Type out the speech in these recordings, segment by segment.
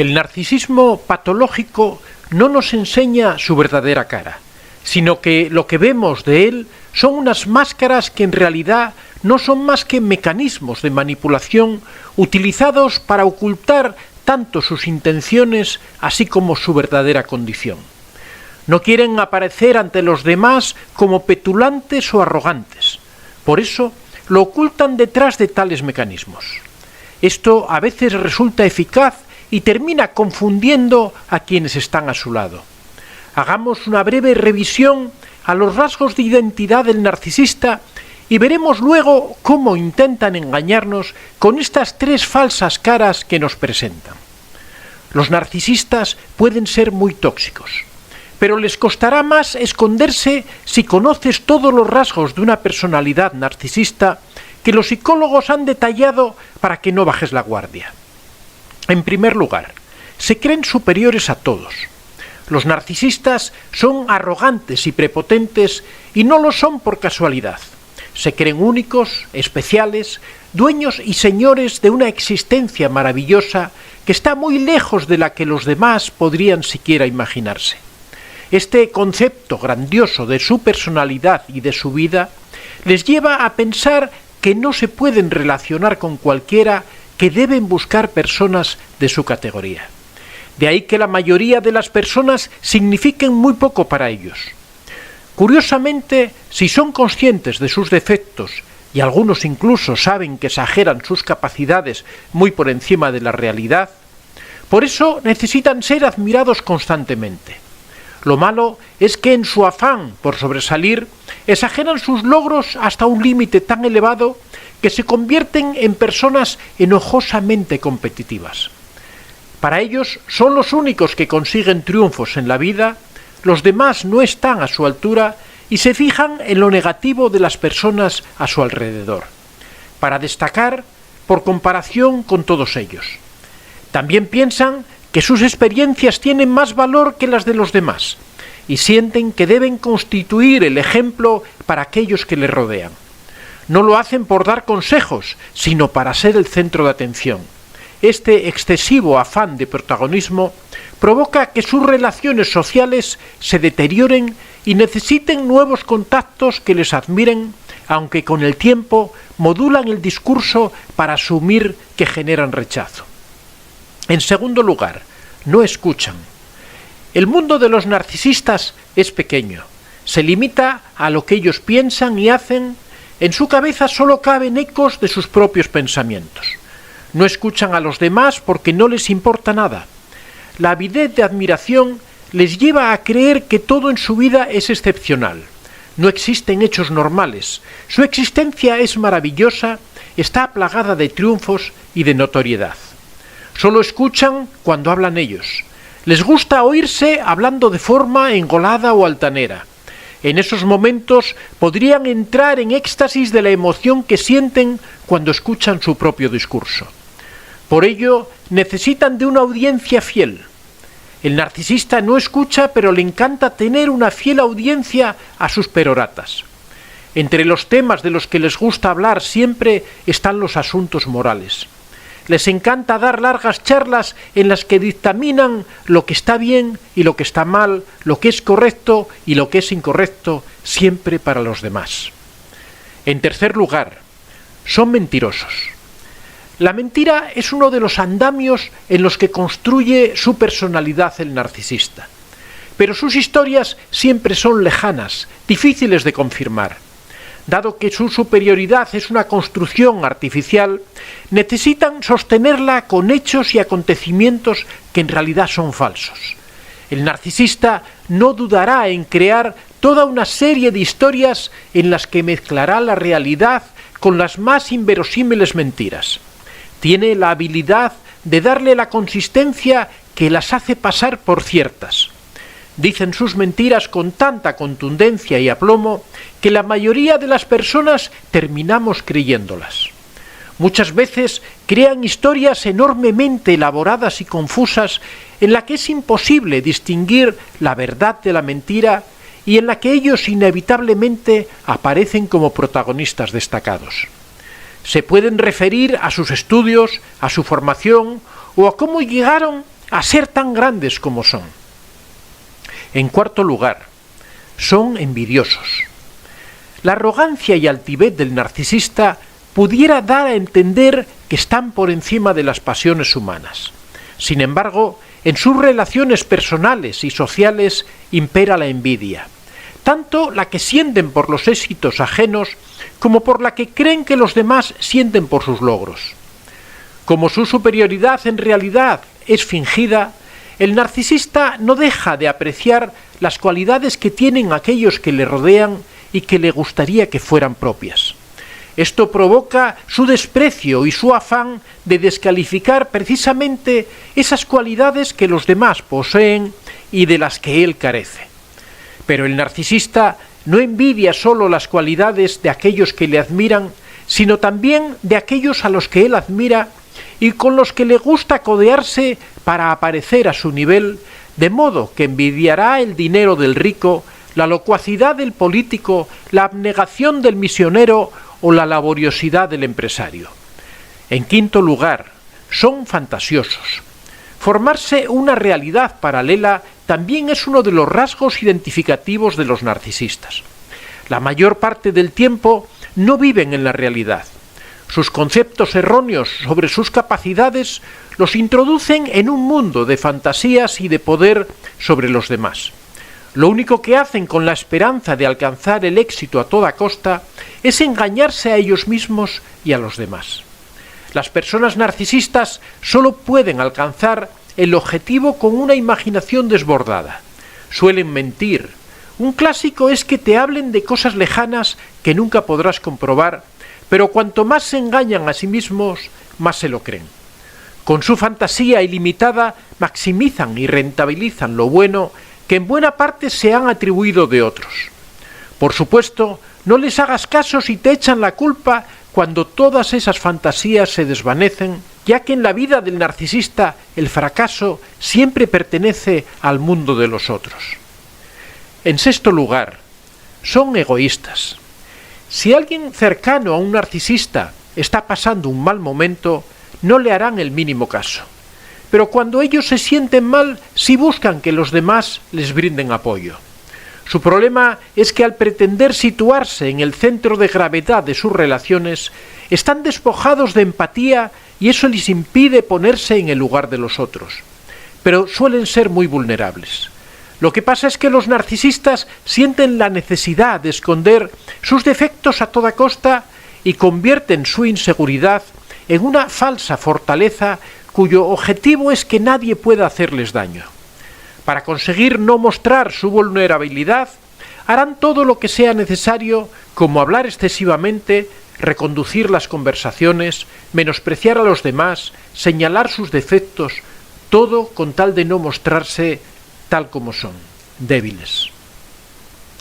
El narcisismo patológico no nos enseña su verdadera cara, sino que lo que vemos de él son unas máscaras que en realidad no son más que mecanismos de manipulación utilizados para ocultar tanto sus intenciones así como su verdadera condición. No quieren aparecer ante los demás como petulantes o arrogantes. Por eso lo ocultan detrás de tales mecanismos. Esto a veces resulta eficaz y termina confundiendo a quienes están a su lado. Hagamos una breve revisión a los rasgos de identidad del narcisista y veremos luego cómo intentan engañarnos con estas tres falsas caras que nos presentan. Los narcisistas pueden ser muy tóxicos, pero les costará más esconderse si conoces todos los rasgos de una personalidad narcisista que los psicólogos han detallado para que no bajes la guardia. En primer lugar, se creen superiores a todos. Los narcisistas son arrogantes y prepotentes y no lo son por casualidad. Se creen únicos, especiales, dueños y señores de una existencia maravillosa que está muy lejos de la que los demás podrían siquiera imaginarse. Este concepto grandioso de su personalidad y de su vida les lleva a pensar que no se pueden relacionar con cualquiera, que deben buscar personas de su categoría. De ahí que la mayoría de las personas signifiquen muy poco para ellos. Curiosamente, si son conscientes de sus defectos, y algunos incluso saben que exageran sus capacidades muy por encima de la realidad, por eso necesitan ser admirados constantemente. Lo malo es que en su afán por sobresalir, exageran sus logros hasta un límite tan elevado que se convierten en personas enojosamente competitivas. Para ellos son los únicos que consiguen triunfos en la vida, los demás no están a su altura y se fijan en lo negativo de las personas a su alrededor, para destacar por comparación con todos ellos. También piensan que sus experiencias tienen más valor que las de los demás y sienten que deben constituir el ejemplo para aquellos que les rodean. No lo hacen por dar consejos, sino para ser el centro de atención. Este excesivo afán de protagonismo provoca que sus relaciones sociales se deterioren y necesiten nuevos contactos que les admiren, aunque con el tiempo modulan el discurso para asumir que generan rechazo. En segundo lugar, no escuchan. El mundo de los narcisistas es pequeño, se limita a lo que ellos piensan y hacen. En su cabeza solo caben ecos de sus propios pensamientos. No escuchan a los demás porque no les importa nada. La avidez de admiración les lleva a creer que todo en su vida es excepcional. No existen hechos normales. Su existencia es maravillosa, está plagada de triunfos y de notoriedad. Solo escuchan cuando hablan ellos. Les gusta oírse hablando de forma engolada o altanera. En esos momentos podrían entrar en éxtasis de la emoción que sienten cuando escuchan su propio discurso. Por ello, necesitan de una audiencia fiel. El narcisista no escucha, pero le encanta tener una fiel audiencia a sus peroratas. Entre los temas de los que les gusta hablar siempre están los asuntos morales. Les encanta dar largas charlas en las que dictaminan lo que está bien y lo que está mal, lo que es correcto y lo que es incorrecto, siempre para los demás. En tercer lugar, son mentirosos. La mentira es uno de los andamios en los que construye su personalidad el narcisista. Pero sus historias siempre son lejanas, difíciles de confirmar. Dado que su superioridad es una construcción artificial, necesitan sostenerla con hechos y acontecimientos que en realidad son falsos. El narcisista no dudará en crear toda una serie de historias en las que mezclará la realidad con las más inverosímiles mentiras. Tiene la habilidad de darle la consistencia que las hace pasar por ciertas. Dicen sus mentiras con tanta contundencia y aplomo que la mayoría de las personas terminamos creyéndolas. Muchas veces crean historias enormemente elaboradas y confusas en la que es imposible distinguir la verdad de la mentira y en la que ellos inevitablemente aparecen como protagonistas destacados. Se pueden referir a sus estudios, a su formación o a cómo llegaron a ser tan grandes como son. En cuarto lugar, son envidiosos. La arrogancia y altivez del narcisista pudiera dar a entender que están por encima de las pasiones humanas. Sin embargo, en sus relaciones personales y sociales impera la envidia, tanto la que sienten por los éxitos ajenos como por la que creen que los demás sienten por sus logros. Como su superioridad en realidad es fingida, el narcisista no deja de apreciar las cualidades que tienen aquellos que le rodean y que le gustaría que fueran propias. Esto provoca su desprecio y su afán de descalificar precisamente esas cualidades que los demás poseen y de las que él carece. Pero el narcisista no envidia solo las cualidades de aquellos que le admiran, sino también de aquellos a los que él admira y con los que le gusta codearse para aparecer a su nivel, de modo que envidiará el dinero del rico, la locuacidad del político, la abnegación del misionero o la laboriosidad del empresario. En quinto lugar, son fantasiosos. Formarse una realidad paralela también es uno de los rasgos identificativos de los narcisistas. La mayor parte del tiempo no viven en la realidad. Sus conceptos erróneos sobre sus capacidades los introducen en un mundo de fantasías y de poder sobre los demás. Lo único que hacen con la esperanza de alcanzar el éxito a toda costa es engañarse a ellos mismos y a los demás. Las personas narcisistas solo pueden alcanzar el objetivo con una imaginación desbordada. Suelen mentir. Un clásico es que te hablen de cosas lejanas que nunca podrás comprobar, pero cuanto más se engañan a sí mismos, más se lo creen. Con su fantasía ilimitada maximizan y rentabilizan lo bueno que en buena parte se han atribuido de otros. Por supuesto, no les hagas caso si te echan la culpa cuando todas esas fantasías se desvanecen, ya que en la vida del narcisista el fracaso siempre pertenece al mundo de los otros. En sexto lugar, son egoístas. Si alguien cercano a un narcisista está pasando un mal momento, no le harán el mínimo caso. Pero cuando ellos se sienten mal, sí buscan que los demás les brinden apoyo. Su problema es que al pretender situarse en el centro de gravedad de sus relaciones, están despojados de empatía y eso les impide ponerse en el lugar de los otros. Pero suelen ser muy vulnerables. Lo que pasa es que los narcisistas sienten la necesidad de esconder sus defectos a toda costa y convierten su inseguridad en una falsa fortaleza cuyo objetivo es que nadie pueda hacerles daño. Para conseguir no mostrar su vulnerabilidad, harán todo lo que sea necesario, como hablar excesivamente, reconducir las conversaciones, menospreciar a los demás, señalar sus defectos, todo con tal de no mostrarse tal como son, débiles.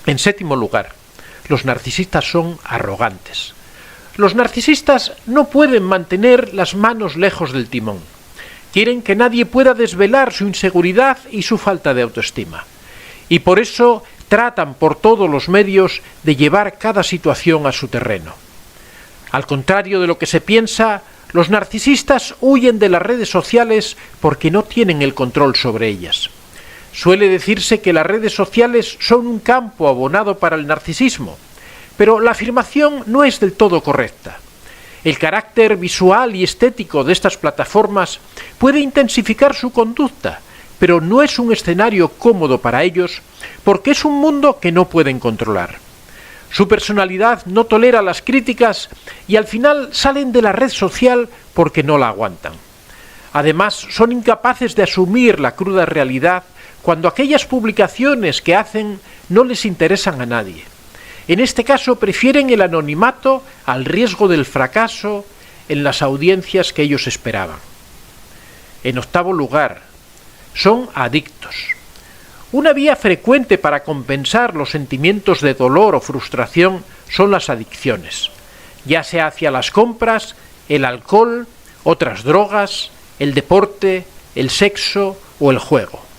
En séptimo lugar, los narcisistas son arrogantes. Los narcisistas no pueden mantener las manos lejos del timón. Quieren que nadie pueda desvelar su inseguridad y su falta de autoestima. Y por eso tratan por todos los medios de llevar cada situación a su terreno. Al contrario de lo que se piensa, los narcisistas huyen de las redes sociales porque no tienen el control sobre ellas. Suele decirse que las redes sociales son un campo abonado para el narcisismo, pero la afirmación no es del todo correcta. El carácter visual y estético de estas plataformas puede intensificar su conducta, pero no es un escenario cómodo para ellos porque es un mundo que no pueden controlar. Su personalidad no tolera las críticas y al final salen de la red social porque no la aguantan. Además, son incapaces de asumir la cruda realidad cuando aquellas publicaciones que hacen no les interesan a nadie. En este caso prefieren el anonimato al riesgo del fracaso en las audiencias que ellos esperaban. En octavo lugar, son adictos. Una vía frecuente para compensar los sentimientos de dolor o frustración son las adicciones, ya sea hacia las compras, el alcohol, otras drogas, el deporte, el sexo o el juego.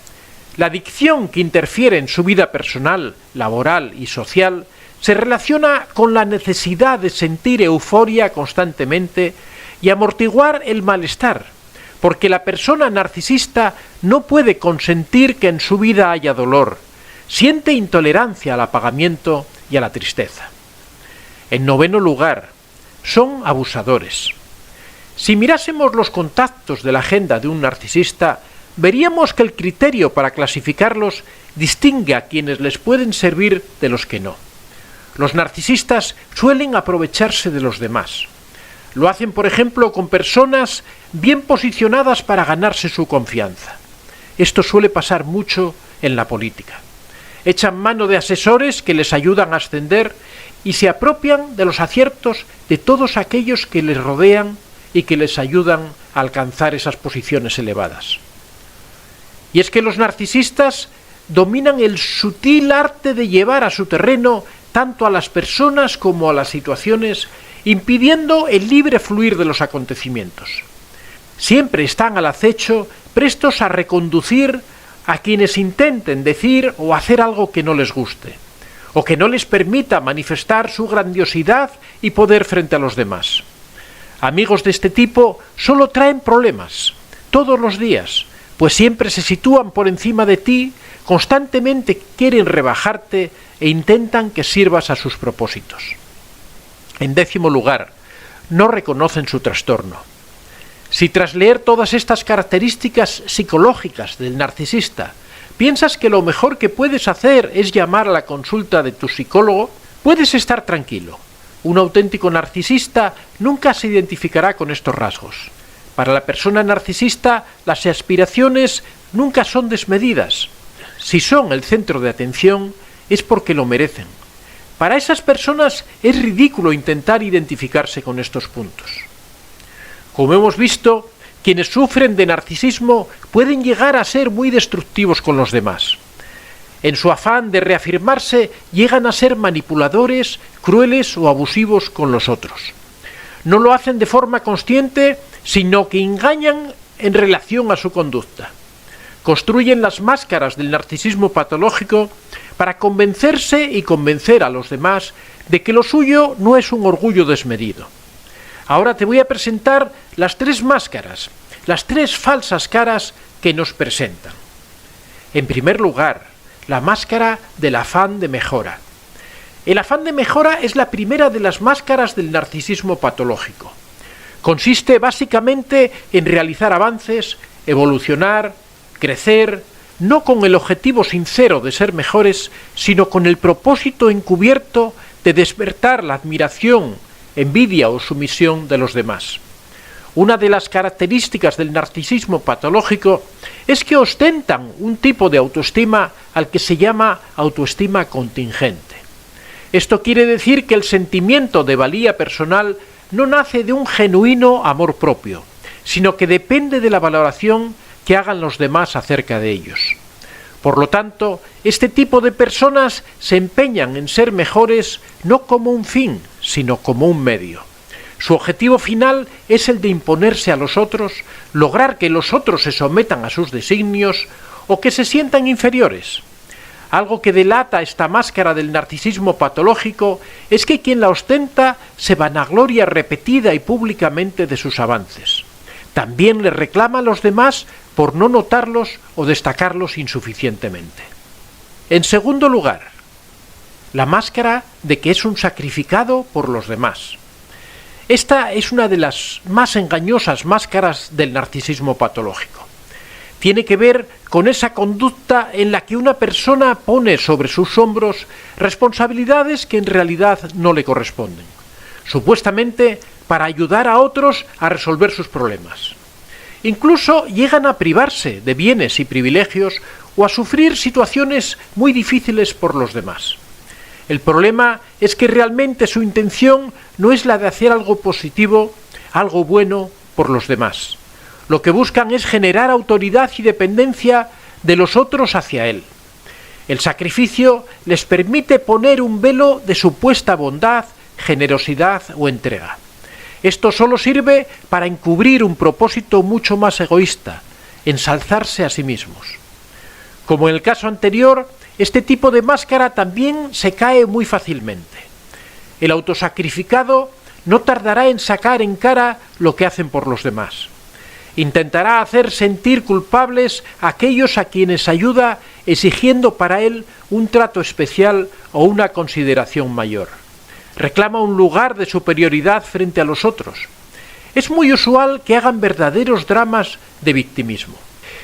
La adicción que interfiere en su vida personal, laboral y social se relaciona con la necesidad de sentir euforia constantemente y amortiguar el malestar, porque la persona narcisista no puede consentir que en su vida haya dolor, siente intolerancia al apagamiento y a la tristeza. En noveno lugar, son abusadores. Si mirásemos los contactos de la agenda de un narcisista, veríamos que el criterio para clasificarlos distingue a quienes les pueden servir de los que no. Los narcisistas suelen aprovecharse de los demás. Lo hacen, por ejemplo, con personas bien posicionadas para ganarse su confianza. Esto suele pasar mucho en la política. Echan mano de asesores que les ayudan a ascender y se apropian de los aciertos de todos aquellos que les rodean y que les ayudan a alcanzar esas posiciones elevadas. Y es que los narcisistas dominan el sutil arte de llevar a su terreno tanto a las personas como a las situaciones, impidiendo el libre fluir de los acontecimientos. Siempre están al acecho, prestos a reconducir a quienes intenten decir o hacer algo que no les guste, o que no les permita manifestar su grandiosidad y poder frente a los demás. Amigos de este tipo solo traen problemas, todos los días, pues siempre se sitúan por encima de ti, constantemente quieren rebajarte e intentan que sirvas a sus propósitos. En décimo lugar, no reconocen su trastorno. Si tras leer todas estas características psicológicas del narcisista piensas que lo mejor que puedes hacer es llamar a la consulta de tu psicólogo, puedes estar tranquilo. Un auténtico narcisista nunca se identificará con estos rasgos. Para la persona narcisista, las aspiraciones nunca son desmedidas. Si son el centro de atención, es porque lo merecen. Para esas personas es ridículo intentar identificarse con estos puntos. Como hemos visto, quienes sufren de narcisismo pueden llegar a ser muy destructivos con los demás. En su afán de reafirmarse, llegan a ser manipuladores, crueles o abusivos con los otros. No lo hacen de forma consciente, sino que engañan en relación a su conducta. Construyen las máscaras del narcisismo patológico para convencerse y convencer a los demás de que lo suyo no es un orgullo desmedido. Ahora te voy a presentar las tres máscaras, las tres falsas caras que nos presentan. En primer lugar, la máscara del afán de mejora. El afán de mejora es la primera de las máscaras del narcisismo patológico. Consiste básicamente en realizar avances, evolucionar, crecer, no con el objetivo sincero de ser mejores, sino con el propósito encubierto de despertar la admiración, envidia o sumisión de los demás. Una de las características del narcisismo patológico es que ostentan un tipo de autoestima al que se llama autoestima contingente. Esto quiere decir que el sentimiento de valía personal no nace de un genuino amor propio, sino que depende de la valoración que hagan los demás acerca de ellos. Por lo tanto, este tipo de personas se empeñan en ser mejores no como un fin, sino como un medio. Su objetivo final es el de imponerse a los otros, lograr que los otros se sometan a sus designios o que se sientan inferiores. Algo que delata esta máscara del narcisismo patológico es que quien la ostenta se vanagloria repetida y públicamente de sus avances. También le reclama a los demás por no notarlos o destacarlos insuficientemente. En segundo lugar, la máscara de que es un sacrificado por los demás. Esta es una de las más engañosas máscaras del narcisismo patológico. Tiene que ver con esa conducta en la que una persona pone sobre sus hombros responsabilidades que en realidad no le corresponden, supuestamente para ayudar a otros a resolver sus problemas. Incluso llegan a privarse de bienes y privilegios o a sufrir situaciones muy difíciles por los demás. El problema es que realmente su intención no es la de hacer algo positivo, algo bueno por los demás. Lo que buscan es generar autoridad y dependencia de los otros hacia él. El sacrificio les permite poner un velo de supuesta bondad, generosidad o entrega. Esto solo sirve para encubrir un propósito mucho más egoísta, ensalzarse a sí mismos. Como en el caso anterior, este tipo de máscara también se cae muy fácilmente. El autosacrificado no tardará en sacar en cara lo que hacen por los demás. Intentará hacer sentir culpables a aquellos a quienes ayuda, exigiendo para él un trato especial o una consideración mayor. Reclama un lugar de superioridad frente a los otros. Es muy usual que hagan verdaderos dramas de victimismo.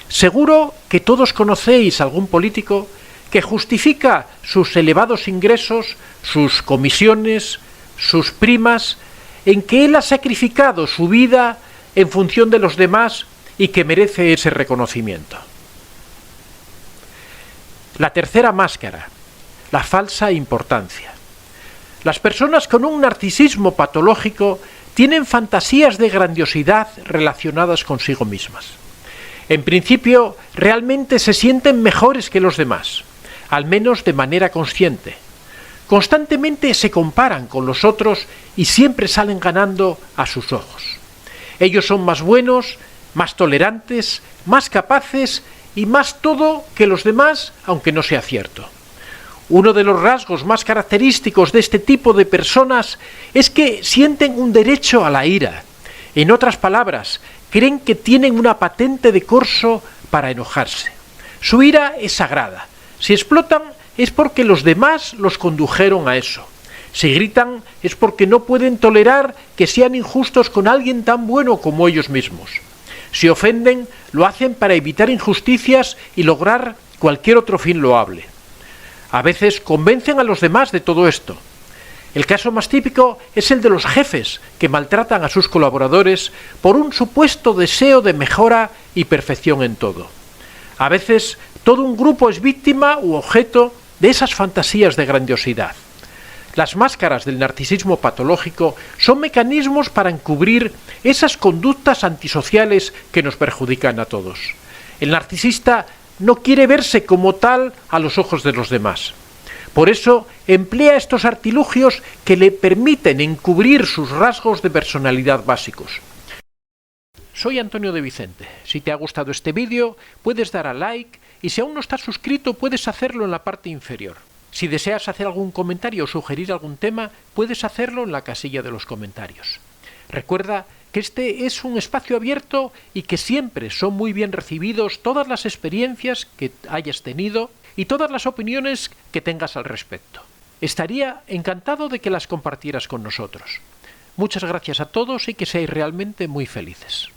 Seguro que todos conocéis algún político que justifica sus elevados ingresos, sus comisiones, sus primas, en que él ha sacrificado su vida en función de los demás y que merece ese reconocimiento. La tercera máscara, la falsa importancia. Las personas con un narcisismo patológico tienen fantasías de grandiosidad relacionadas consigo mismas. En principio, realmente se sienten mejores que los demás, al menos de manera consciente. Constantemente se comparan con los otros y siempre salen ganando a sus ojos. Ellos son más buenos, más tolerantes, más capaces y más todo que los demás, aunque no sea cierto. Uno de los rasgos más característicos de este tipo de personas es que sienten un derecho a la ira. En otras palabras, creen que tienen una patente de corso para enojarse. Su ira es sagrada. Si explotan es porque los demás los condujeron a eso. Si gritan es porque no pueden tolerar que sean injustos con alguien tan bueno como ellos mismos. Si ofenden, lo hacen para evitar injusticias y lograr cualquier otro fin loable. A veces convencen a los demás de todo esto. El caso más típico es el de los jefes que maltratan a sus colaboradores por un supuesto deseo de mejora y perfección en todo. A veces todo un grupo es víctima u objeto de esas fantasías de grandiosidad. Las máscaras del narcisismo patológico son mecanismos para encubrir esas conductas antisociales que nos perjudican a todos. El narcisista no quiere verse como tal a los ojos de los demás. Por eso emplea estos artilugios que le permiten encubrir sus rasgos de personalidad básicos. Soy Antonio de Vicente. Si te ha gustado este vídeo, puedes dar a like y si aún no estás suscrito, puedes hacerlo en la parte inferior. Si deseas hacer algún comentario o sugerir algún tema, puedes hacerlo en la casilla de los comentarios. Recuerda que este es un espacio abierto y que siempre son muy bien recibidos todas las experiencias que hayas tenido y todas las opiniones que tengas al respecto. Estaría encantado de que las compartieras con nosotros. Muchas gracias a todos y que seáis realmente muy felices.